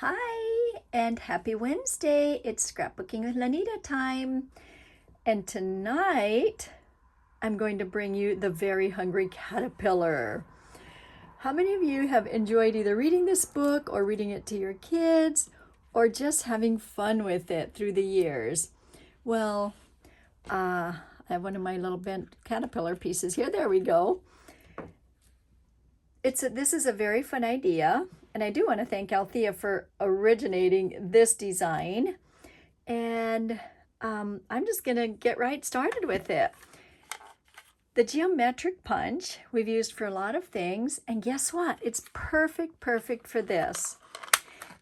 Hi, and happy Wednesday. It's scrapbooking with Lanita time. And tonight, I'm going to bring you The Very Hungry Caterpillar. How many of you have enjoyed either reading this book or reading it to your kids or just having fun with it through the years? Well, I have one of my little bent caterpillar pieces here. There we go. This is a very fun idea. And I do want to thank Althea for originating this design. And I'm just going to get right started with it. The geometric punch we've used for a lot of things. And guess what? It's perfect for this.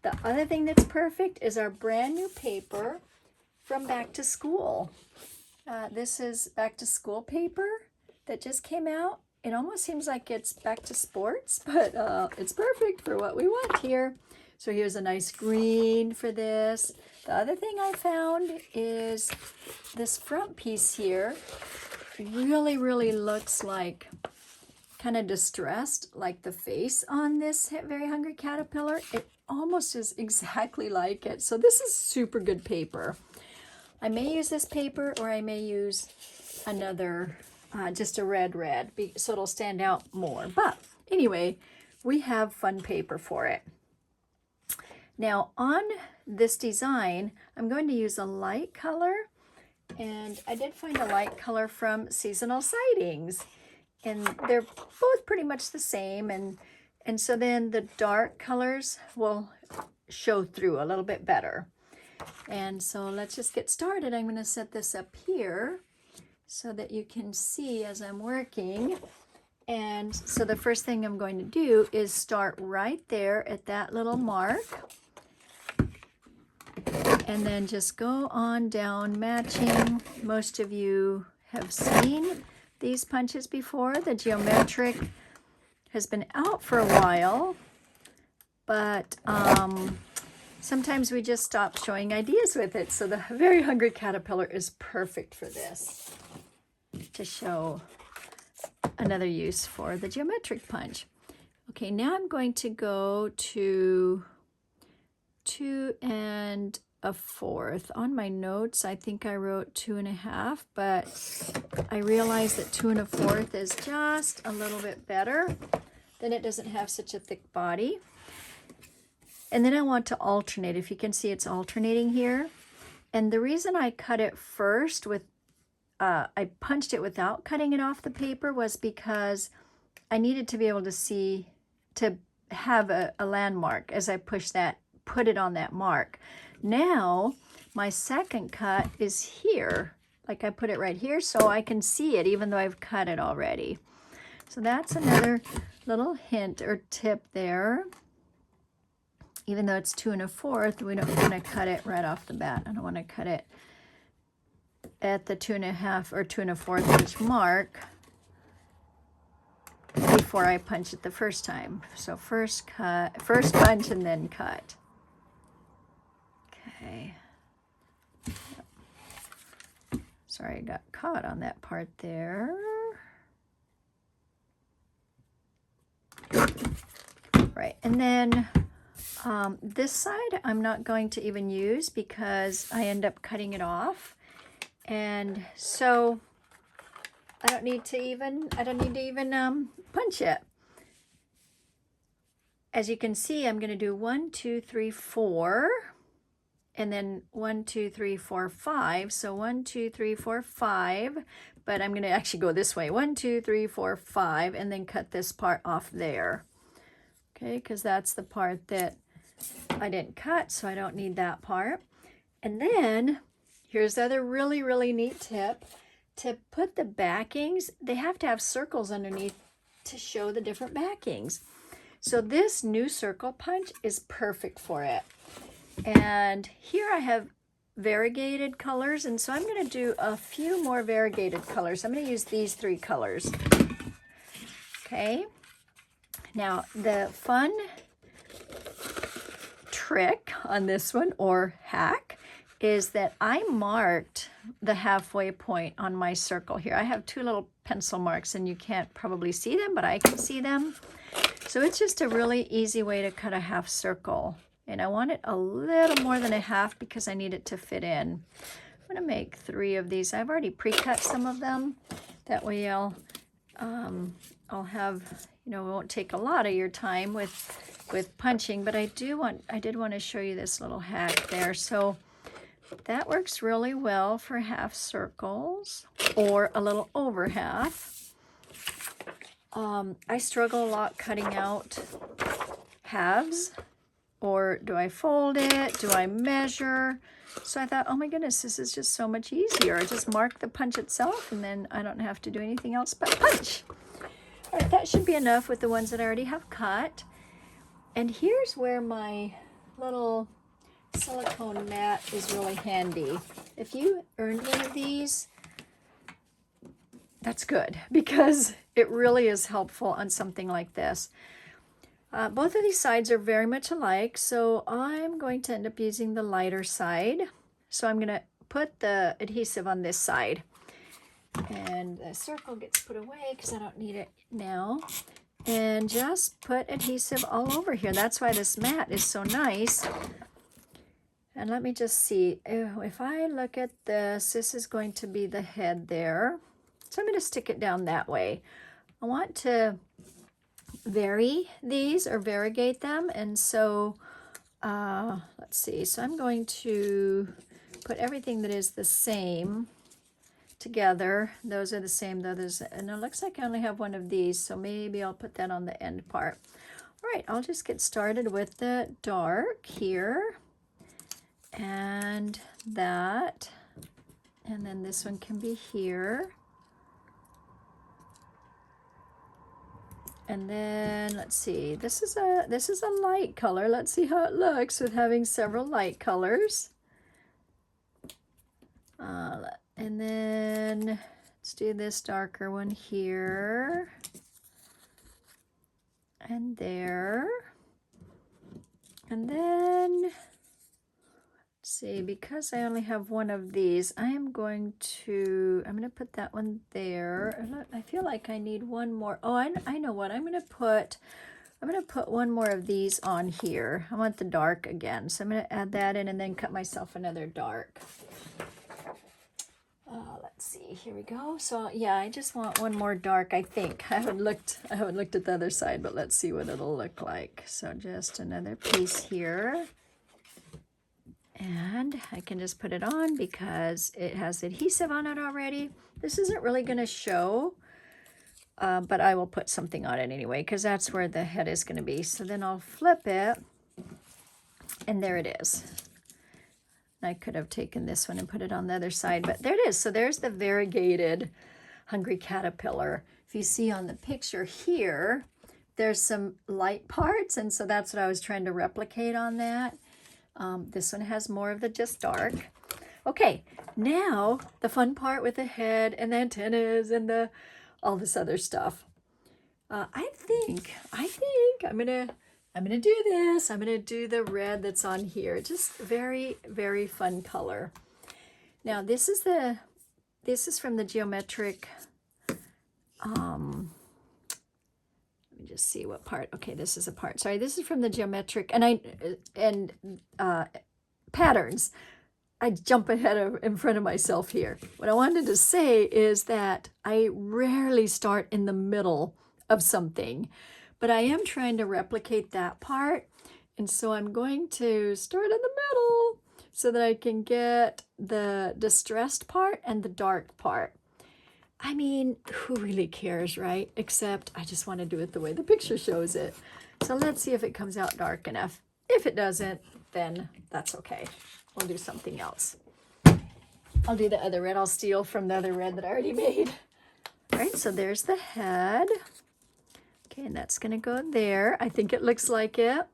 The other thing that's perfect is our brand new paper from Back to School. This is Back to School paper that just came out. It almost seems like it's back to sports, but it's perfect for what we want here. So here's a nice green for this. The other thing I found is this front piece here really looks like kind of distressed, like the face on this Very Hungry Caterpillar. It almost is exactly like it. So this is super good paper. I may use this paper or I may use another just a red, so it'll stand out more. But anyway, we have fun paper for it. Now on this design, I'm going to use a light color, and I did find a light color from Seasonal Sightings, and they're both pretty much the same, and so then the dark colors will show through a little bit better. And so let's just get started. I'm going to set this up here so that you can see as I'm working. And so the first thing I'm going to do is start right there at that little mark. And then just go on down matching. Most of you have seen these punches before. The geometric has been out for a while, but sometimes we just stop showing ideas with it. So the Very Hungry Caterpillar is perfect for this, to show another use for the geometric punch. Okay, now I'm going to go to 2 1/4. On my notes, I think I wrote 2 1/2, but I realized that 2 1/4 is just a little bit better. Then it doesn't have such a thick body. And then I want to alternate. If you can see, it's alternating here. And the reason I cut it first with I punched it without cutting it off the paper was because I needed to be able to see, to have a landmark as I put it on that mark. Now, my second cut is here. Like I put it right here so I can see it even though I've cut it already. So that's another little hint or tip there. Even though it's 2 1/4, we don't want to cut it right off the bat. I don't want to cut it at the 2 1/2 or 2 1/4 inch mark before I punch it the first time. So first punch and then cut. Okay. Sorry, I got caught on that part there. Right, and then this side I'm not going to even use because I end up cutting it off. And so I don't need to even punch it. As you can see, I'm going to do 1, 2, 3, 4, and then 1, 2, 3, 4, 5. So 1, 2, 3, 4, 5. But I'm going to actually go this way. 1, 2, 3, 4, 5, and then cut this part off there. Okay, because that's the part that I didn't cut, so I don't need that part. And then here's the other really neat tip. To put the backings, they have to have circles underneath to show the different backings. So this new circle punch is perfect for it. And here I have variegated colors, and so I'm going to do a few more variegated colors. I'm going to use these 3 colors. Okay. Now, the fun trick on this one, or hack, is that I marked the halfway point on my circle here. I have 2 little pencil marks, and you can't probably see them, but I can see them. So it's just a really easy way to cut a half circle And I want it a little more than a half because I need it to fit in. I'm going to make 3 of these. I've already pre-cut some of them. That way I'll have, you know, it won't take a lot of your time with punching, but I did want to show you this little hack there. So that works really well for half circles or a little over half. I struggle a lot cutting out halves. Or do I fold it? Do I measure? So I thought, oh my goodness, this is just so much easier. I just mark the punch itself and then I don't have to do anything else but punch. All right, that should be enough with the ones that I already have cut. And here's where my little silicone mat is really handy. If you earned one of these, that's good because it really is helpful on something like this. Both of these sides are very much alike, so I'm going to end up using the lighter side. So I'm going to put the adhesive on this side. And the circle gets put away because I don't need it now. And just put adhesive all over here. That's why this mat is so nice. And let me just see. If I look at this, this is going to be the head there. So I'm going to stick it down that way. I want to vary these or variegate them, and so let's see, so I'm going to put everything that is the same together. Those are the same, those, and it looks like I only have one of these, so maybe I'll put that on the end part. All right, I'll just get started with the dark here and that, and then this one can be here. And then let's see, this is a light color. Let's see how it looks with having several light colors. And then let's do this darker one here and there. And then see, because I only have one of these, I'm going to put that one there. I feel like I need one more. Oh, I know what I'm going to put. I'm going to put one more of these on here. I want the dark again, so I'm going to add that in and then cut myself another dark. Let's see, here we go. So yeah, I just want one more dark, I think. I haven't looked at the other side, but let's see what it'll look like. So just another piece here. And I can just put it on because it has adhesive on it already. This isn't really going to show, but I will put something on it anyway because that's where the head is going to be. So then I'll flip it, and there it is. I could have taken this one and put it on the other side, but there it is. So there's the variegated hungry caterpillar. If you see on the picture here, there's some light parts, and so that's what I was trying to replicate on that. This one has more of the just dark. Okay, now the fun part with the head and the antennas and all this other stuff. I think I'm gonna do this. I'm gonna do the red that's on here. Just very, very fun color. Now this is from the geometric. Let me just see what part. Okay, this is a part. Sorry, this is from the geometric and patterns. I jump ahead in front of myself here. What I wanted to say is that I rarely start in the middle of something, but I am trying to replicate that part. And so I'm going to start in the middle so that I can get the distressed part and the dark part. I mean, who really cares, right? Except I just want to do it the way the picture shows it. So let's see if it comes out dark enough. If it doesn't, then that's okay. We'll do something else. I'll do the other red. I'll steal from the other red that I already made. All right, so there's the head. Okay, and that's going to go there. I think it looks like it.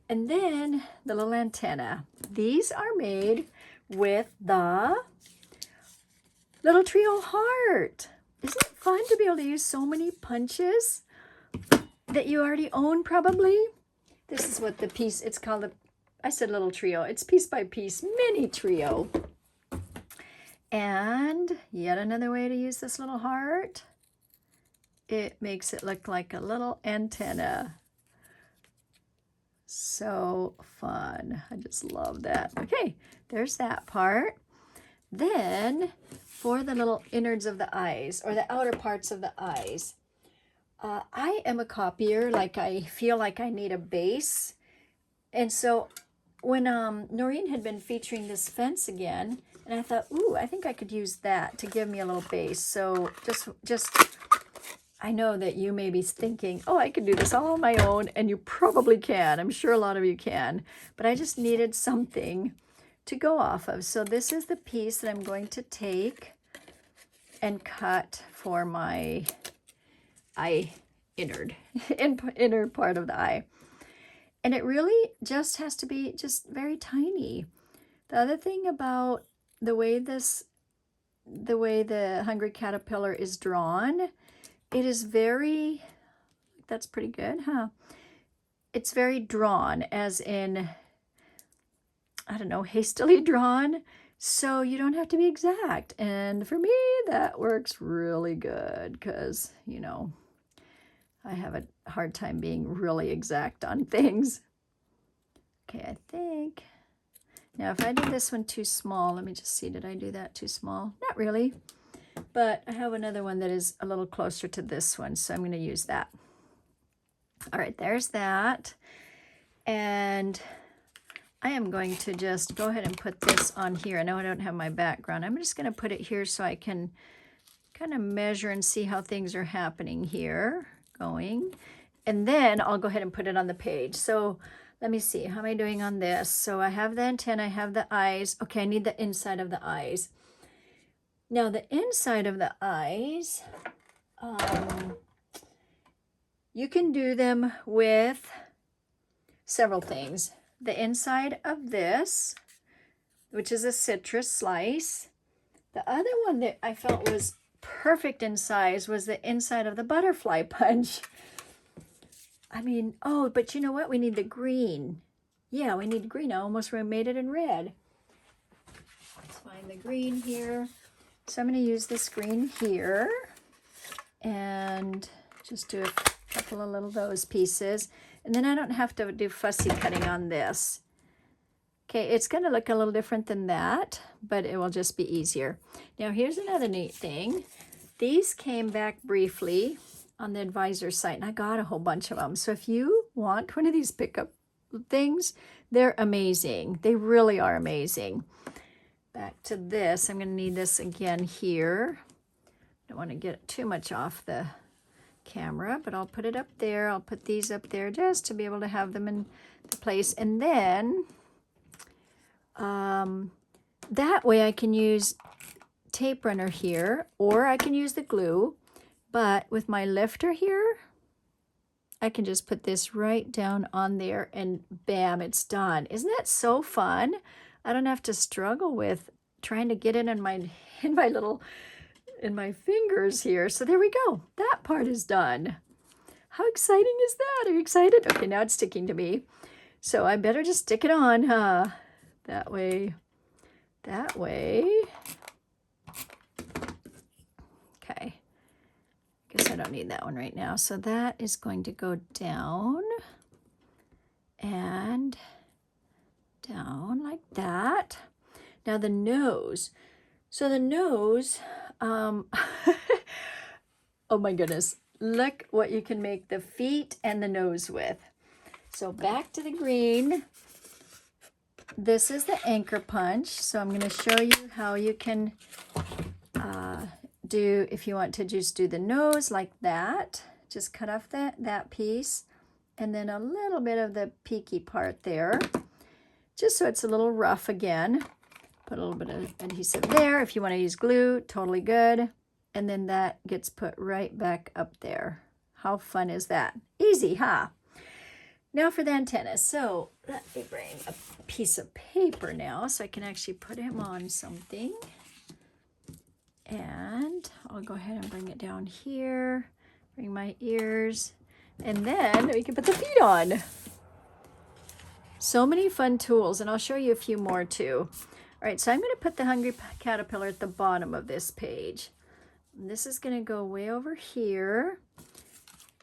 And then the little antenna. These are made with the little trio heart. Isn't it fun to be able to use so many punches that you already own probably? This is what the piece, it's called I said little trio. It's piece by piece mini trio. And yet another way to use this little heart. It makes it look like a little antenna. so fun. I just love that. Okay, there's that part. Then for the little innards of the eyes, or the outer parts of the eyes, I am a copier. Like, I feel like I need a base. And so when Noreen had been featuring this fence again, and I thought, ooh, I think I could use that to give me a little base. So just I know that you may be thinking, oh, I can do this all on my own, and you probably can. I'm sure a lot of you can. But I just needed something to go off of. So this is the piece that I'm going to take and cut for my eye inner part of the eye. And it really just has to be just very tiny. The other thing about the way the hungry caterpillar is drawn, it is very, that's pretty good, huh? It's very drawn, as in, I don't know, hastily drawn. So you don't have to be exact. And for me, that works really good because, you know, I have a hard time being really exact on things. Okay, I think. Now, if I did this one too small, let me just see, did I do that too small? Not really, but I have another one that is a little closer to this one, so I'm going to use that. All right, there's that. And I am going to just go ahead and put this on here. I know I don't have my background. I'm just going to put it here so I can kind of measure and see how things are happening here, going. And then I'll go ahead and put it on the page. So let me see, how am I doing on this? So I have the antenna, I have the eyes. Okay, I need the inside of the eyes. Now the inside of the eyes, you can do them with several things. The inside of this, which is a citrus slice. The other one that I felt was perfect in size was the inside of the butterfly punch. I mean, oh, but you know what? We need the green. Yeah, we need green. I almost made it in red. Let's find the green here. So I'm going to use this green here and just do a couple of little those pieces. And then I don't have to do fussy cutting on this. Okay, it's going to look a little different than that, but it will just be easier. Now, here's another neat thing. These came back briefly on the advisor site, and I got a whole bunch of them. So if you want one of these pickup things, they're amazing. They really are amazing. Back to this, I'm going to need this again here. Don't want to get too much off the camera, but I'll put it up there. I'll put these up there just to be able to have them in the place. And then that way I can use tape runner here, or I can use the glue. But with my lifter here, I can just put this right down on there and bam, it's done. Isn't that so fun? I don't have to struggle with trying to get it in my fingers here. So there we go. That part is done. How exciting is that? Are you excited? Okay, now it's sticking to me. So I better just stick it on, huh? That way. Okay. Guess I don't need that one right now. So that is going to go down and down like that. Now the nose. So the nose, oh my goodness. Look what you can make the feet and the nose with. So back to the green. This is the anchor punch. So I'm going to show you how you can do, if you want to just do the nose like that, just cut off that piece and then a little bit of the peaky part there, just so it's a little rough again. Put a little bit of adhesive there. If you want to use glue, totally good. And then that gets put right back up there. How fun is that? Easy, huh? Now for the antenna. So let me bring a piece of paper now so I can actually put him on something. And I'll go ahead and bring it down here, bring my ears, and then we can put the feet on. So many fun tools, and I'll show you a few more too. All right, so I'm going to put the hungry caterpillar at the bottom of this page. And this is going to go way over here.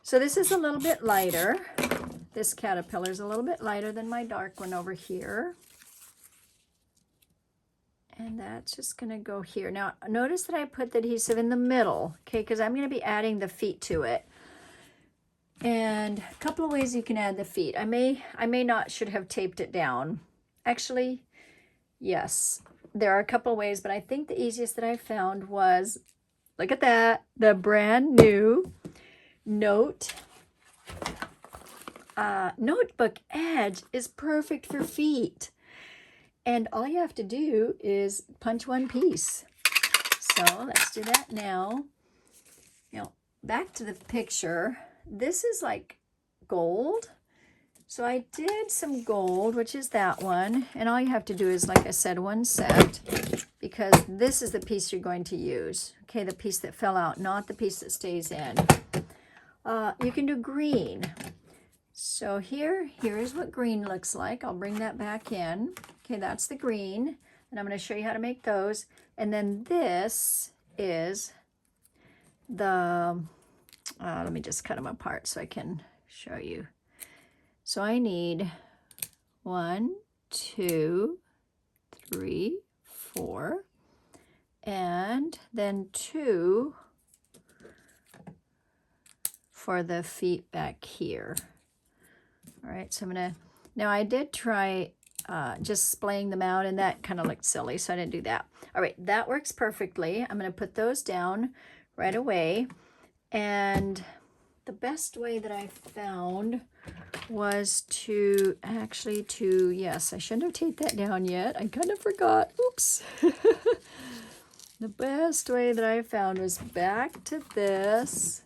So this is a little bit lighter. this caterpillar is a little bit lighter than my dark one over here. And that's just going to go here. Now, notice that I put the adhesive in the middle, okay, because I'm going to be adding the feet to it. And a couple of ways you can add the feet. I may not should have taped it down. Actually, yes, there are a couple of ways, but I think the easiest that I found was, look at that, the brand new notebook edge is perfect for feet. And all you have to do is punch one piece. So let's do that now. Now, back to the picture. This is like gold. So I did some gold, which is that one. And all you have to do is, like I said, one set, because this is the piece you're going to use. Okay, the piece that fell out, not the piece that stays in. You can do green. So here is what green looks like. I'll bring that back in. Okay, that's the green. And I'm going to show you how to make those. And then this is the, let me just cut them apart so I can show you. So I need 1, 2, 3, 4, and then 2 for the feet back here. All right, so I'm gonna, now I did try just splaying them out, and that kind of looked silly, so I didn't do that. All right, that works perfectly. I'm gonna put those down right away. And the best way that I found was to actually yes, I shouldn't have taped that down yet. I kind of forgot. Oops. The best way that I found was back to this.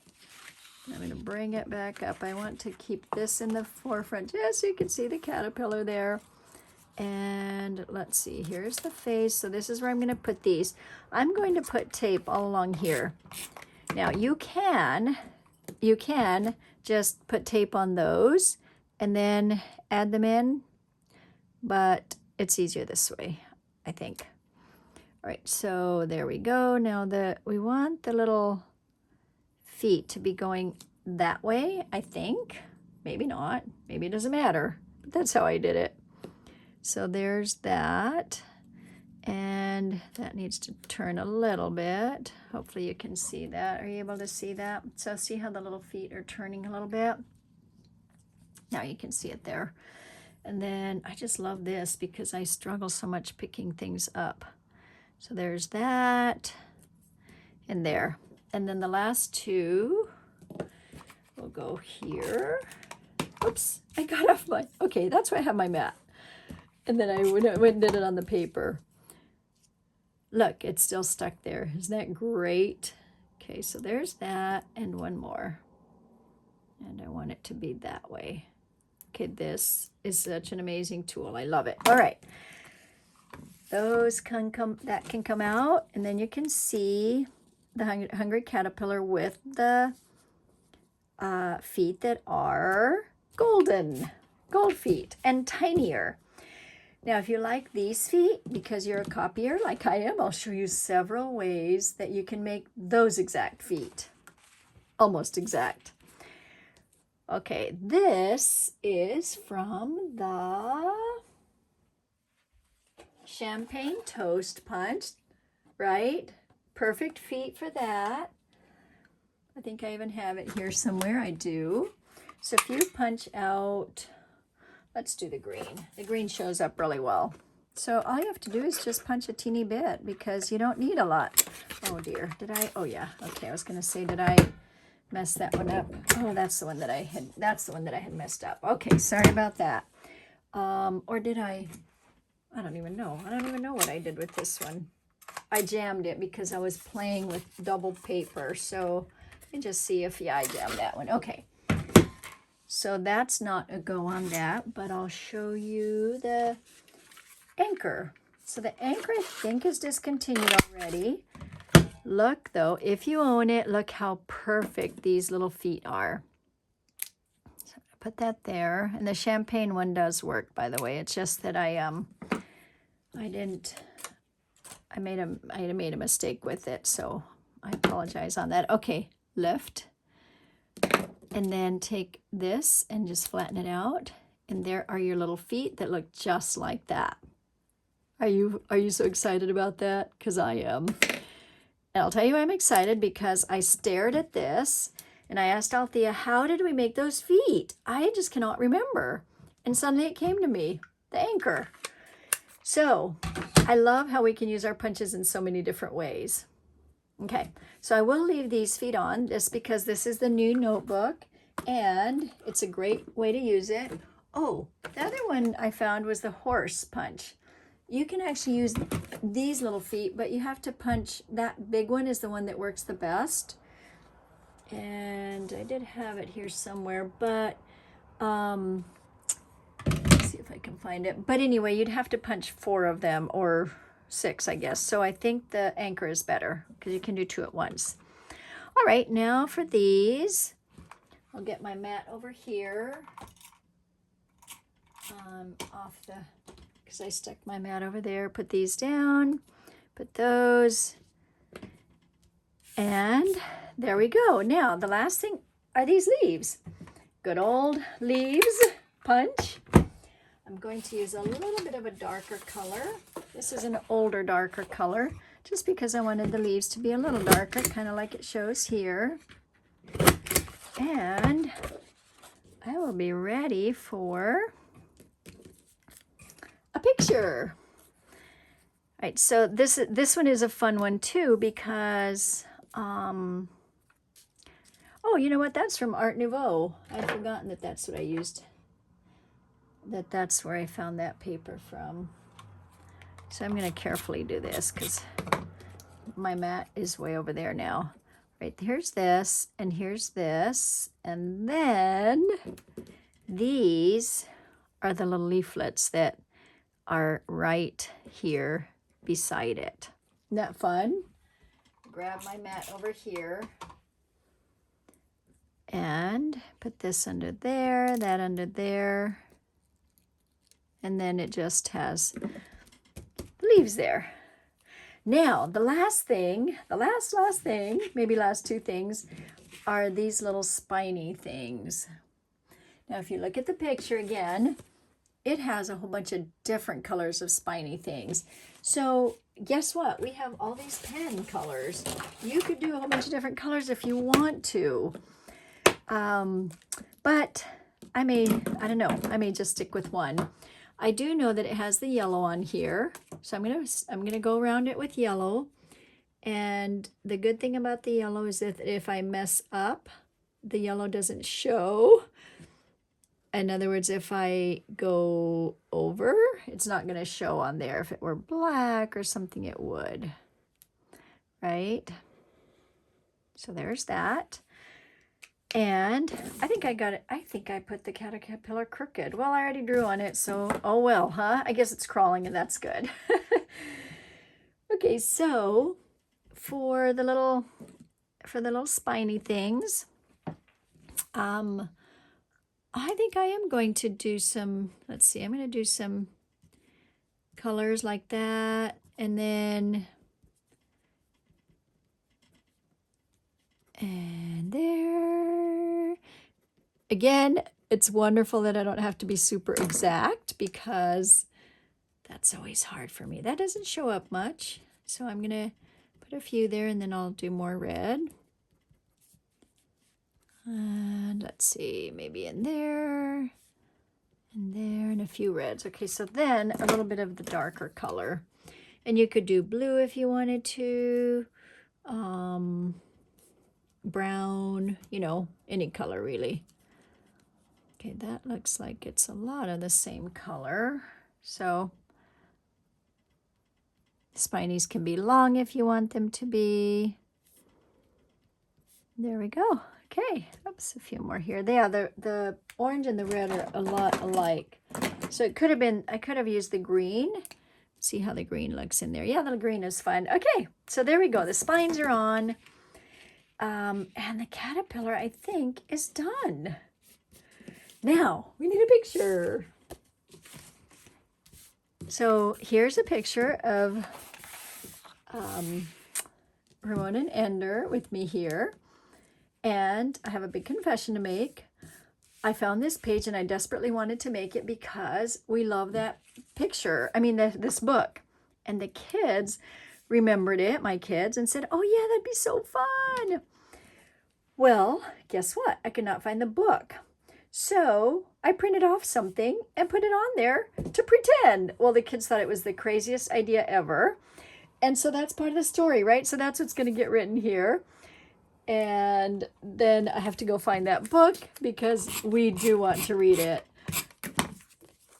I'm going to bring it back up. I want to keep this in the forefront just so you can see the caterpillar there. And let's see, here's the face. So this is where I'm going to put these. I'm going to put tape all along here. Now you can just put tape on those and then add them in, but it's easier this way, I think. All right, so there we go. Now we want the little feet to be going that way, I think. Maybe not, maybe it doesn't matter, but that's how I did it. So there's that, and that needs to turn a little bit. Hopefully you can see that. Are you able to see that? So see how the little feet are turning a little bit? Now you can see it there. And then I just love this because I struggle so much picking things up. So there's that and there. And then the last two will go here. Oops, I got off my, okay, that's why I have my mat. And then I went and did it on the paper. Look, it's still stuck there. Isn't that great? Okay, so there's that and one more. And I want it to be that way. Okay, this is such an amazing tool. I love it. All right. Those can come out, and then you can see the hungry caterpillar with the feet that are gold feet and tinier. Now, if you like these feet, because you're a copier like I am, I'll show you several ways that you can make those exact feet. Almost exact. Okay, this is from the Champagne Toast Punch, right? Perfect feet for that. I think I even have it here somewhere. I do. So if you punch out, let's do the green. The green shows up really well. So all you have to do is just punch a teeny bit because you don't need a lot. Oh dear, oh yeah, okay, I was gonna say, did I mess that one up? Oh, that's the one that I had messed up. Okay, sorry about that. Or did I don't even know. I don't even know what I did with this one. I jammed it because I was playing with double paper. So let me just see if, yeah, I jammed that one. Okay. So that's not a go on that, but I'll show you the anchor. So the anchor, I think, is discontinued already. Look, though, if you own it, look how perfect these little feet are. So I'm gonna put that there. And the champagne one does work, by the way. It's just that I made a mistake with it, so I apologize on that. Okay, lift. And then take this and just flatten it out. And there are your little feet that look just like that. Are you so excited about that? Because I am. And I'll tell you I'm excited because I stared at this and I asked Althea, how did we make those feet? I just cannot remember. And suddenly it came to me, the anchor. So I love how we can use our punches in so many different ways. Okay, so I will leave these feet on just because this is the new notebook and it's a great way to use it. Oh, the other one I found was the horse punch. You can actually use these little feet, but you have to punch, that big one is the one that works the best. And I did have it here somewhere, but let's see if I can find it. But anyway, you'd have to punch 4 of them or 6, I guess. So I think the anchor is better because you can do 2 at once. All right, now for these, I'll get my mat over here off the, because I stuck my mat over there, put these down, put those, and there we go. Now, the last thing are these leaves. Good old leaves punch. I'm going to use a little bit of a darker color. This is an older, darker color, just because I wanted the leaves to be a little darker, kind of like it shows here. And I will be ready for a picture. All right, so this one is a fun one too because, oh, you know what? That's from Art Nouveau. I'd forgotten that that's what I used. That's where I found that paper from. So I'm going to carefully do this because my mat is way over there now. Right, here's this, and here's this, and then these are the little leaflets that are right here beside it. Isn't that fun? Grab my mat over here and put this under there, that under there, and then it just has leaves there. Now, the last thing, the last thing, maybe last 2 things, are these little spiny things. Now, if you look at the picture again, it has a whole bunch of different colors of spiny things. So guess what? We have all these pen colors. You could do a whole bunch of different colors if you want to. But I don't know, I may just stick with one. I do know that it has the yellow on here. So I'm gonna go around it with yellow. And the good thing about the yellow is that if I mess up, the yellow doesn't show. In other words, if I go over, it's not going to show on there. If it were black or something, it would. Right? So there's that. And I think I got it. I think I put the caterpillar crooked. Well, I already drew on it, so oh well, huh? I guess it's crawling and that's good. Okay, so for the little spiny things, I think I am going to do some, let's see, I'm going to do some colors like that. And then, and there. Again, it's wonderful that I don't have to be super exact because that's always hard for me. That doesn't show up much. So I'm going to put a few there and then I'll do more red. And let's see, maybe in there, and a few reds. Okay, so then a little bit of the darker color. And you could do blue if you wanted to, brown, you know, any color really. Okay, that looks like it's a lot of the same color. So spinies can be long if you want them to be. There we go. Okay, oops, a few more here. Yeah, the orange and the red are a lot alike. So it could have been, I could have used the green. See how the green looks in there. Yeah, the green is fine. Okay, so there we go. The spines are on. And the caterpillar, I think, is done. Now, we need a picture. So here's a picture of Ramona and Ender with me here. And I have a big confession to make. I found this page and I desperately wanted to make it because we love that picture. I mean, this book. And the kids remembered it, my kids, and said, oh yeah, that'd be so fun. Well, guess what? I could not find the book. So I printed off something and put it on there to pretend. Well, the kids thought it was the craziest idea ever. And so that's part of the story, right? So that's what's going to get written here. And then I have to go find that book because we do want to read it.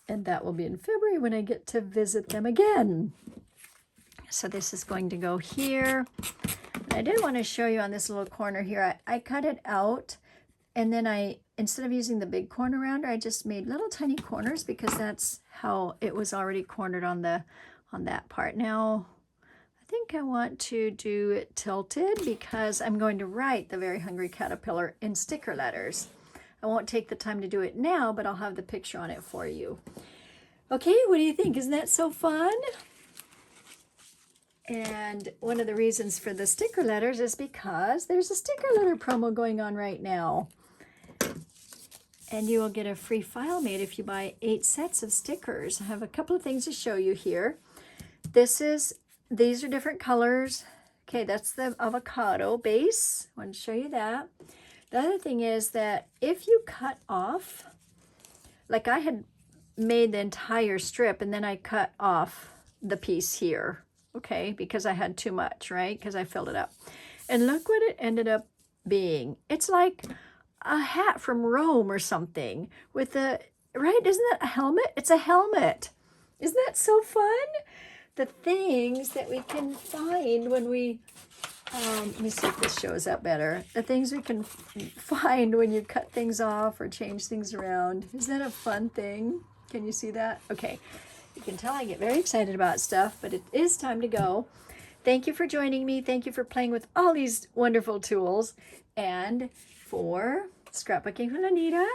And that will be in February when I get to visit them again. So this is going to go here. I did want to show you on this little corner here. I cut it out, and then instead of using the big corner rounder, I just made little tiny corners because that's how it was already cornered on that part. Now, I think I want to do it tilted because I'm going to write the Very Hungry Caterpillar in sticker letters. I won't take the time to do it now, but I'll have the picture on it for you. Okay, what do you think? Isn't that so fun? And one of the reasons for the sticker letters is because there's a sticker letter promo going on right now. And you will get a free file made if you buy 8 sets of stickers. I have a couple of things to show you here. These are different colors. Okay, that's the avocado base. I want to show you that. The other thing is that if you cut off, like I had made the entire strip and then I cut off the piece here. Okay, because I had too much, right? Because I filled it up. And look what it ended up being. It's like a hat from Rome or something with right? Isn't that a helmet? It's a helmet. Isn't that so fun? The things that we can find when we, let me see if this shows up better. The things we can find when you cut things off or change things around. Isn't that a fun thing? Can you see that? Okay. You can tell I get very excited about stuff, but it is time to go. Thank you for joining me. Thank you for playing with all these wonderful tools. And for Scrapbooking with Anita,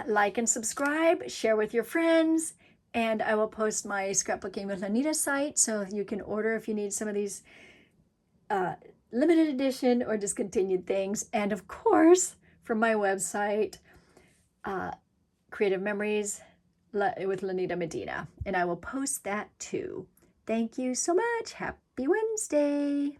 like and subscribe, share with your friends, and I will post my Scrapbooking with Anita site so you can order if you need some of these limited edition or discontinued things. And of course, from my website, Creative Memories with Lanita Medina, and I will post that too. Thank you so much. Happy Wednesday.